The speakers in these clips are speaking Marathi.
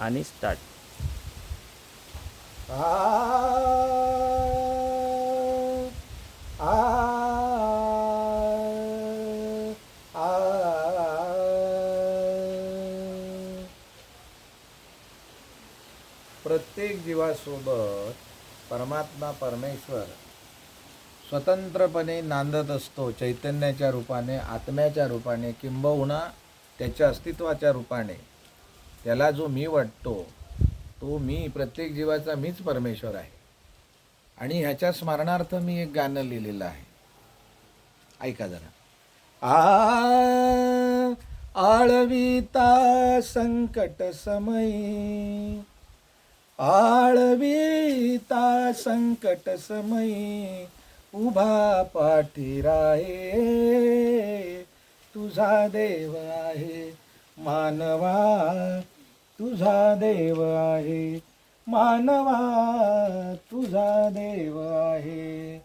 आणि स्टार्ट. आ आ आ प्रत्येक जीवासोबत परमात्मा परमेश्वर स्वतंत्रपणे नांदत असतो, चैतन्याच्या रूपाने, आत्म्याच्या रूपाने, किंबहुना त्याच्या अस्तित्वाच्या रूपाने. त्याला जो मी वाटतो तो मी, प्रत्येक जीवाचा मीच परमेश्वर आहे. आणि ह्याच्या स्मरणार्थ मी एक गाणं लिहिलेलं आहे, ऐका जरा. आळविता संकट समयी, आळविता संकट समयी, उभा पाठी राहे तुझा देव आहे मानवा, तुझा देव आहे मानवा, तुझा देव आहे.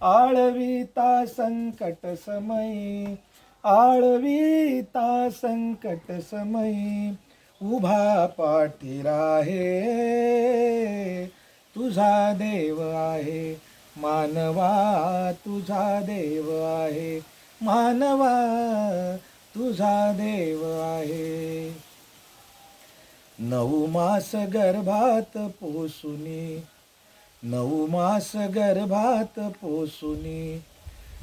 आळविता संकट समयी, आळविता संकट समयी, उभा पाठी राहे तुझा देव आहे मानवा, तुझा देव आहे मानवा, तुझा देव आहे. 9 मास गर्भात पोसुनी, 9 मास गर्भात पोसुनी,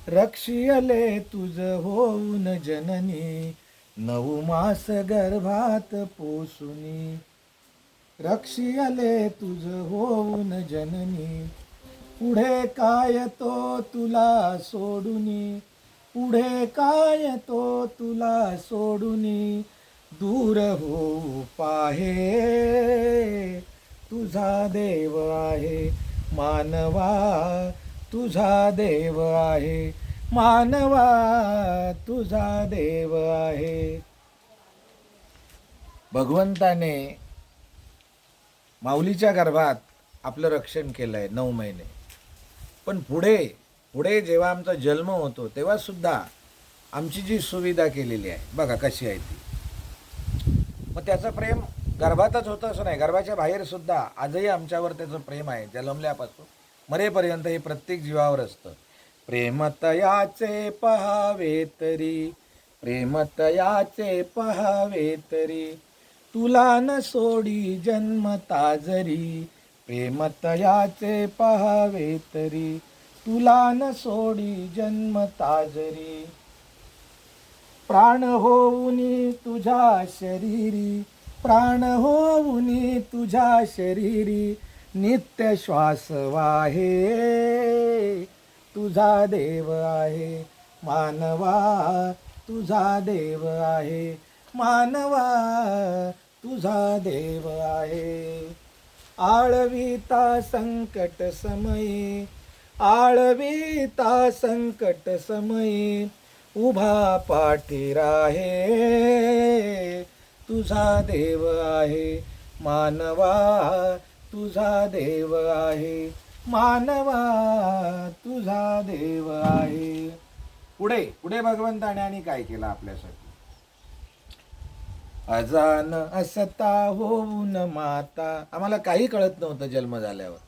रक्षियले तुझ होऊन जननी. 9 मास गर्भात पोसुनी, रक्षियले तुझ होऊन जननी. पुढे काय तो तुला सोडुनी, पुढे काय तो तुला सोडुनी, दूर होऊ पाहे तुझा देव आहे मानवा, तुझा देव आहे मानवा, तुझा देव आहे. भगवंताने माऊलीच्या गर्भात आपलं रक्षण केलंय 9 महिने. पण पुढे पुढे जेव्हा आमचा जन्म होतो तेव्हा सुद्धा आमची जी सुविधा केलेली आहे बघा कशी आहे ती. मग त्याचं प्रेम गर्भातच होतं असं नाही, गर्भाच्या बाहेर सुद्धा आजही आमच्यावर त्याचं प्रेम आहे. जन्मल्यापासून मरेपर्यंत हे प्रत्येक जीवावर असतं. प्रेमतयाचे पहावे तरी, प्रेमतयाचे पहावे तरी, तुला न सोडी जन्मता जरी. प्रेमतयाचे पहावे तरी, तुला न सोडी जन्मता जरी. प्राण होऊनी तुझ्या शरीरी, प्राण होऊनी तुझ्या शरीरी, नित्य श्वास वाहे तुझा देव आहे मानवा, तुझा देव आहे मानवा, तुझा देव आहे. आळविता संकट समयी, आळविता संकट समयी, उभा पाठी राहे तुझा देव आहे मानवा, तुझा देव आहे मानवा, तुझा देव आहे. पुढे पुढे भगवंताने आणि काय केलं आपल्यासाठी. अजान असता होऊन माता, आम्हाला काही कळत नव्हतं जन्म झाल्यावर.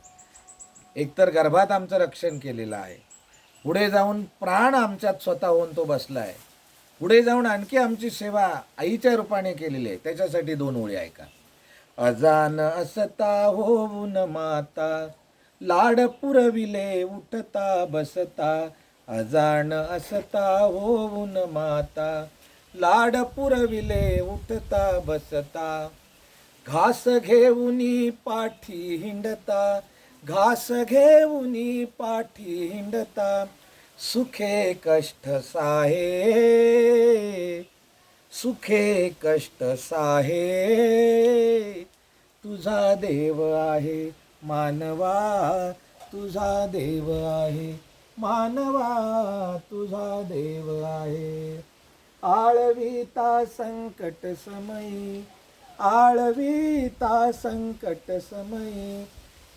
एकतर गर्भात आमचं रक्षण केलेलं आहे, पुढे जाऊन प्राण आमच्यात स्वतः होऊन तो बसला आहे, पुढे जाऊन आणखी आमची सेवा आईच्या रूपाने केलेली आहे. त्याच्यासाठी 2 ओळी ऐका. अजान असता होऊन माता, लाड पुरविले उठता बसता. अजान असता होऊन माता, लाड पुरविले उठता बसता. घास घेऊनी पाठी हिंडता, घास घेऊनी पाठी हिंडता. सुखे कष्ट साहे, सुखे कष्ट साहे, तुझा देव आहे मानवा, तुझा देव आहे मानवा, तुझा देव आहे. आळविता संकट समयी, आळविता संकट समयी,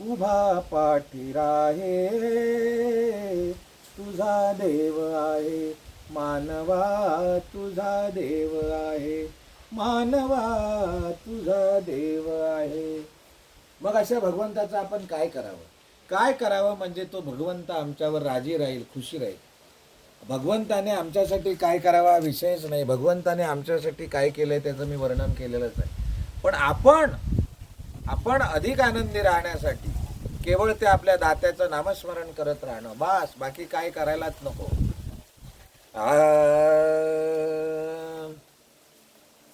उभा पाठी राहे तुझा देव आहे मानवा, तुझा देव आहे मानवा तुझा देव आहे. मग अशा भगवंताचं आपण काय करावं? काय करावं म्हणजे तो भगवंत आमच्यावर राजी राहील, खुशी राहील. भगवंताने आमच्यासाठी काय करावा हा विषयच नाही. भगवंताने आमच्यासाठी काय केलंय त्याचं मी वर्णन केलेलंच आहे. पण आपण अधिक आनंदी राहण्यासाठी केवळ ते आपल्या दात्याचं नामस्मरण करत राहणं, बास, बाकी काय करायलाच नको.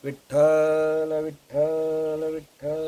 विठ्ठल विठ्ठल विठ्ठल